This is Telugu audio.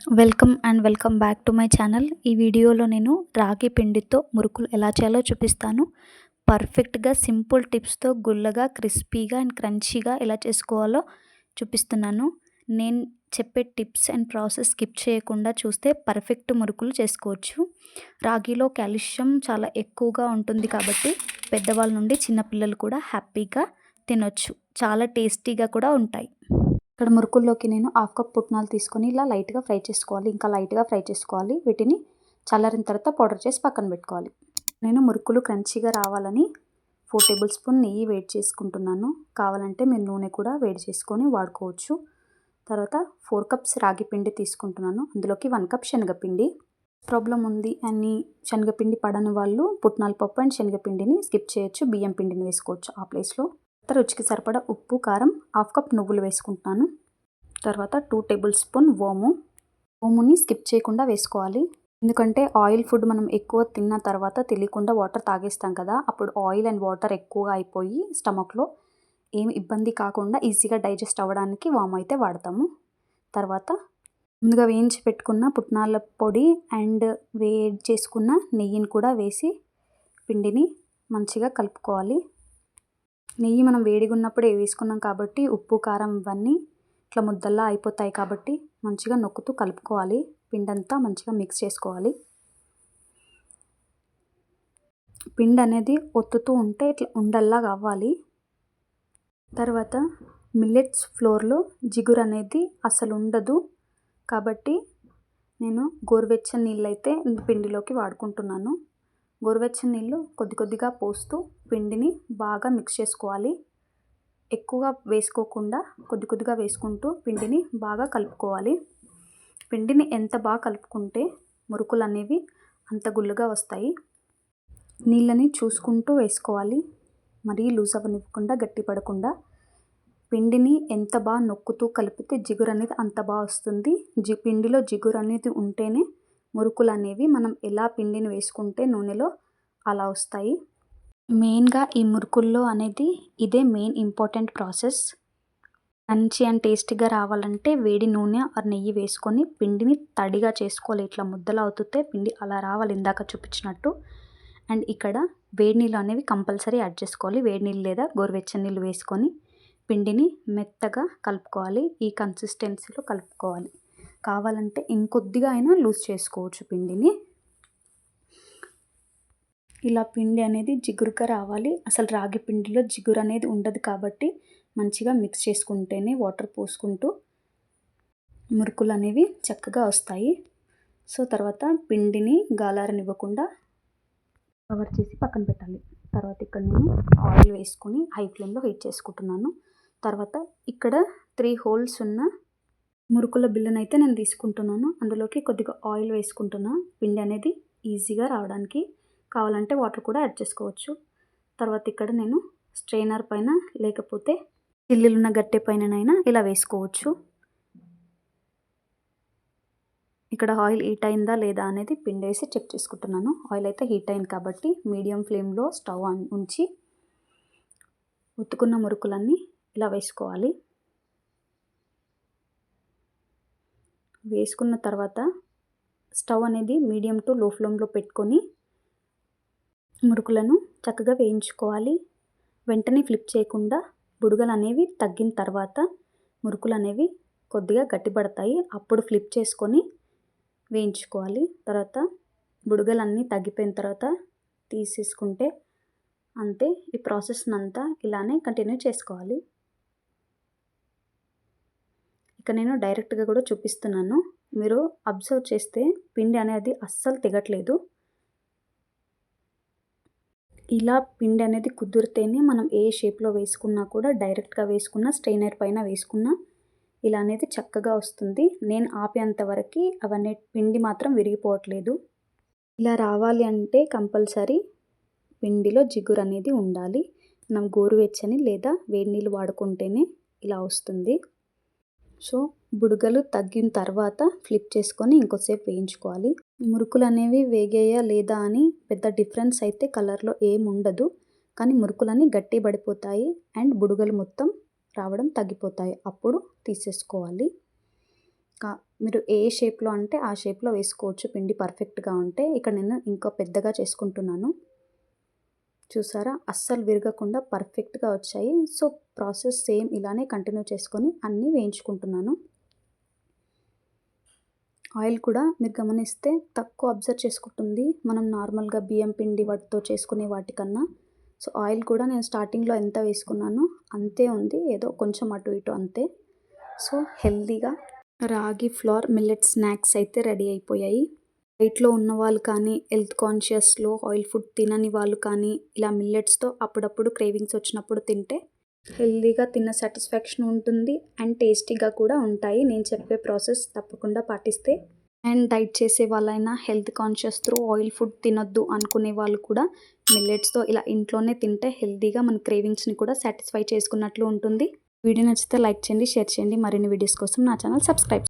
Welcome back to my channel. ఈ వీడియోలో నేను రాగి పిండితో మురుకులు ఎలా చేయాలో చూపిస్తాను. పర్ఫెక్ట్‌గా సింపుల్ టిప్స్‌తో గుల్లగా, క్రిస్పీగా అండ్ క్రంచీగా ఎలా చేసుకోవాలో చూపిస్తున్నాను. నేను చెప్పే టిప్స్ అండ్ ప్రాసెస్ స్కిప్ చేయకుండా చూస్తే పర్ఫెక్ట్ మురుకులు చేసుకోవచ్చు. రాగిలో కాల్షియం చాలా ఎక్కువగా ఉంటుంది కాబట్టి పెద్దవాళ్ళ నుండి చిన్న పిల్లలు కూడా హ్యాపీగా తినొచ్చు. చాలా టేస్టీగా కూడా ఉంటాయి. ఇక్కడ మురుకుల్లోకి నేను హాఫ్ కప్ పుట్నాలు తీసుకొని ఇలా లైట్గా ఫ్రై చేసుకోవాలి. ఇంకా లైట్గా ఫ్రై చేసుకోవాలి. వీటిని చల్లారిన తర్వాత పౌడర్ చేసి పక్కన పెట్టుకోవాలి. నేను మురుకులు క్రంచీగా రావాలని 4 టేబుల్ స్పూన్ నెయ్యి వేడి చేసుకుంటున్నాను. కావాలంటే మీరు నూనె కూడా వేడి చేసుకొని వాడుకోవచ్చు. తర్వాత 4 కప్స్ రాగి పిండి తీసుకుంటున్నాను. అందులోకి 1 కప్ శనగపిండి. ప్రాబ్లం ఉంది అని శనగపిండి పడని వాళ్ళు పుట్నాల పప్పు అండ్ శనగపిండిని స్కిప్ చేయొచ్చు. బియ్యం పిండిని వేసుకోవచ్చు ఆ ప్లేస్లో. రుచికి సరిపడా ఉప్పు, కారం, హాఫ్ కప్ నువ్వులు వేసుకుంటున్నాను. తర్వాత 2 టేబుల్ స్పూన్ ఓముని స్కిప్ చేయకుండా వేసుకోవాలి. ఎందుకంటే ఆయిల్ ఫుడ్ మనం ఎక్కువ తిన్న తర్వాత తెలియకుండా వాటర్ తాగేస్తాం కదా, అప్పుడు ఆయిల్ అండ్ వాటర్ ఎక్కువగా అయిపోయి స్టమక్లో ఏమి ఇబ్బంది కాకుండా ఈజీగా డైజెస్ట్ అవ్వడానికి వాము అయితే వాడతాము. తర్వాత ముందుగా వేయించి పెట్టుకున్న పుట్నాల పొడి అండ్ వేడి చేసుకున్న నెయ్యిని కూడా వేసి పిండిని మంచిగా కలుపుకోవాలి. నెయ్యి మనం వేడిగా ఉన్నప్పుడే వేసుకున్నాం కాబట్టి ఉప్పు, కారం ఇవన్నీ ఇట్లా ముద్దల్లా అయిపోతాయి కాబట్టి మంచిగా నొక్కుతూ కలుపుకోవాలి. పిండంతా మంచిగా మిక్స్ చేసుకోవాలి. పిండి అనేది ఒత్తుతూ ఉంటే ఇట్లా ఉండల్లాగా అవ్వాలి. తర్వాత మిల్లెట్స్ ఫ్లోర్లో జిగురు అనేది అసలు ఉండదు కాబట్టి నేను గోరువెచ్చని నీళ్ళైతే పిండిలోకి వాడుకుంటున్నాను. గోరువెచ్చని నీళ్ళు కొద్ది కొద్దిగా పోస్తూ పిండిని బాగా మిక్స్ చేసుకోవాలి. ఎక్కువగా వేసుకోకుండా కొద్ది కొద్దిగా వేసుకుంటూ పిండిని బాగా కలుపుకోవాలి. పిండిని ఎంత బాగా కలుపుకుంటే మురుకులు అనేవి అంత గుల్లగా వస్తాయి. నీళ్ళని చూసుకుంటూ వేసుకోవాలి. మరీ లూజ్ అవ్వనివ్వకుండా, గట్టి పడకుండా. పిండిని ఎంత బాగా నొక్కుతూ కలిపితే జిగురు అనేది అంత బాగా వస్తుంది. పిండిలో జిగురు అనేది ఉంటేనే మురుకులు అనేవి మనం ఎలా పిండిని వేసుకుంటే నూనెలో అలా వస్తాయి. మెయిన్గా ఈ మురుకుల్లో అనేది ఇదే main important process. Crunchy and టేస్టీగా రావాలంటే వేడి నూనె ఆర్ నెయ్యి వేసుకొని పిండిని తడిగా చేసుకోవాలి. ఇట్లా ముద్దలు అవుతుంటే పిండి అలా రావాలి ఇందాక చూపించినట్టు. అండ్ ఇక్కడ వేడి నీళ్ళు అనేవి కంపల్సరీ యాడ్ చేసుకోవాలి. వేడి నీళ్ళు లేదా గోరువెచ్చని నీళ్ళు వేసుకొని పిండిని మెత్తగా కలుపుకోవాలి. ఈ కన్సిస్టెన్సీలో కలుపుకోవాలి. కావాలంటే ఇంకొద్దిగా అయినా లూజ్ చేసుకోవచ్చు పిండిని. ఇలా పిండి అనేది జిగురుగా రావాలి. అసలు రాగి పిండిలో జిగురు అనేది ఉండదు కాబట్టి మంచిగా మిక్స్ చేసుకుంటేనే వాటర్ పోసుకుంటూ మురుకులు అనేవి చక్కగా వస్తాయి. సో తర్వాత పిండిని గాలారనివ్వకుండా కవర్ చేసి పక్కన పెట్టాలి. తర్వాత ఇక్కడ నేను ఆయిల్ వేసుకొని హై ఫ్లేమ్లో హీట్ చేసుకుంటున్నాను. తర్వాత ఇక్కడ 3 హోల్స్ ఉన్న మురుకుల బిళ్ళను అయితే నేను తీసుకుంటున్నాను. అందులోకి కొద్దిగా ఆయిల్ వేసుకుంటున్నా. పిండి అనేది ఈజీగా రావడానికి. కావాలంటే వాటర్ కూడా యాడ్ చేసుకోవచ్చు. తర్వాత ఇక్కడ నేను స్ట్రైనర్ పైన లేకపోతే చిల్లులున్న గట్టె పైననైనా ఇలా వేసుకోవచ్చు. ఇక్కడ ఆయిల్ హీట్ అయిందా లేదా అనేది పిండి వేసి చెక్ చేసుకుంటున్నాను. ఆయిల్ అయితే హీట్ అయింది కాబట్టి మీడియం ఫ్లేమ్లో స్టవ్ ఉంచి ఉత్తుకున్న మురుకులన్నీ ఇలా వేసుకోవాలి. వేసుకున్న తర్వాత స్టవ్ అనేది మీడియం టు లో ఫ్లేమ్లో పెట్టుకొని మురుకులను చక్కగా వేయించుకోవాలి. వెంటనే ఫ్లిప్ చేయకుండా బుడగలు అనేవి తగ్గిన తర్వాత మురుకులు అనేవి కొద్దిగా గట్టిపడతాయి. అప్పుడు ఫ్లిప్ చేసుకొని వేయించుకోవాలి. తర్వాత బుడగలు అన్నీ తగ్గిపోయిన తర్వాత తీసేసుకుంటే అంతే. ఈ ప్రాసెస్ని అంతా ఇలానే కంటిన్యూ చేసుకోవాలి. ఇక నేను డైరెక్ట్గా కూడా చూపిస్తున్నాను. మీరు అబ్జర్వ్ చేస్తే పిండి అనేది అస్సలు తెగట్లేదు. ఇలా పిండి అనేది కుదిరితేనే మనం ఏ షేప్లో వేసుకున్నా కూడా డైరెక్ట్గా వేసుకున్నా స్ట్రైనర్ పైన వేసుకున్నా ఇలా అనేది చక్కగా వస్తుంది. నేను ఆపేంత వరకు అవన్నీ పిండి మాత్రం విరిగిపోవట్లేదు. ఇలా రావాలి అంటే కంపల్సరీ పిండిలో జిగురు అనేది ఉండాలి. మనం గోరువెచ్చని లేదా వేడి నీళ్ళు వాడుకుంటేనే ఇలా వస్తుంది. సో బుడగలు తగ్గిన తర్వాత ఫ్లిప్ చేసుకొని ఇంకోసేపు వేయించుకోవాలి. మురుకులు అనేవి వేగాయా లేదా అని పెద్ద డిఫరెన్స్ అయితే కలర్లో ఏముండదు. కానీ మురుకులన్నీ గట్టి పడిపోతాయి అండ్ బుడగలు మొత్తం రావడం తగ్గిపోతాయి. అప్పుడు తీసేసుకోవాలి. మీరు ఏ షేప్లో అంటే ఆ షేప్లో వేసుకోవచ్చు పిండి పర్ఫెక్ట్గా ఉంటే. ఇక్కడ నేను ఇంకా పెద్దగా చేసుకుంటున్నాను. చూసారా, అస్సలు విరగకుండా పర్ఫెక్ట్గా వచ్చాయి. సో ప్రాసెస్ సేమ్ ఇలానే కంటిన్యూ చేసుకొని అన్నీ వేయించుకుంటున్నాను. ఆయిల్ కూడా మీరు గమనిస్తే తక్కువ అబ్జర్వ్ చేసుకుంటుంది మనం నార్మల్గా బియ్యం పిండి వాటితో చేసుకునే వాటికన్నా. సో ఆయిల్ కూడా నేను స్టార్టింగ్లో ఎంత వేసుకున్నానో అంతే ఉంది, ఏదో కొంచెం అటు ఇటు అంతే. సో హెల్తీగా రాగి ఫ్లోర్ మిల్లెట్ స్నాక్స్ అయితే రెడీ అయిపోయాయి. డైట్లో ఉన్న వాళ్ళు కానీ, హెల్త్ కాన్షియస్లో ఆయిల్ ఫుడ్ తినని వాళ్ళు కానీ ఇలా మిల్లెట్స్తో అప్పుడప్పుడు క్రేవింగ్స్ వచ్చినప్పుడు తింటే హెల్తీగా తిన్న సాటిస్ఫాక్షన్ ఉంటుంది అండ్ టేస్టీగా కూడా ఉంటాయి. నేను చెప్పే ప్రాసెస్ తప్పకుండా పాటిస్తే. అండ్ డైట్ చేసే వాళ్ళైనా, health conscious through oil food తినొద్దు అనుకునే వాళ్ళు కూడా మిల్లెట్స్తో ఇలా ఇంట్లోనే తింటే హెల్తీగా మన క్రేవింగ్స్ని కూడా సాటిస్ఫై చేసుకున్నట్లు ఉంటుంది. వీడియో నచ్చితే లైక్ చేయండి, షేర్ చేయండి. మరిన్ని వీడియోస్ కోసం నా ఛానల్ సబ్స్క్రైబ్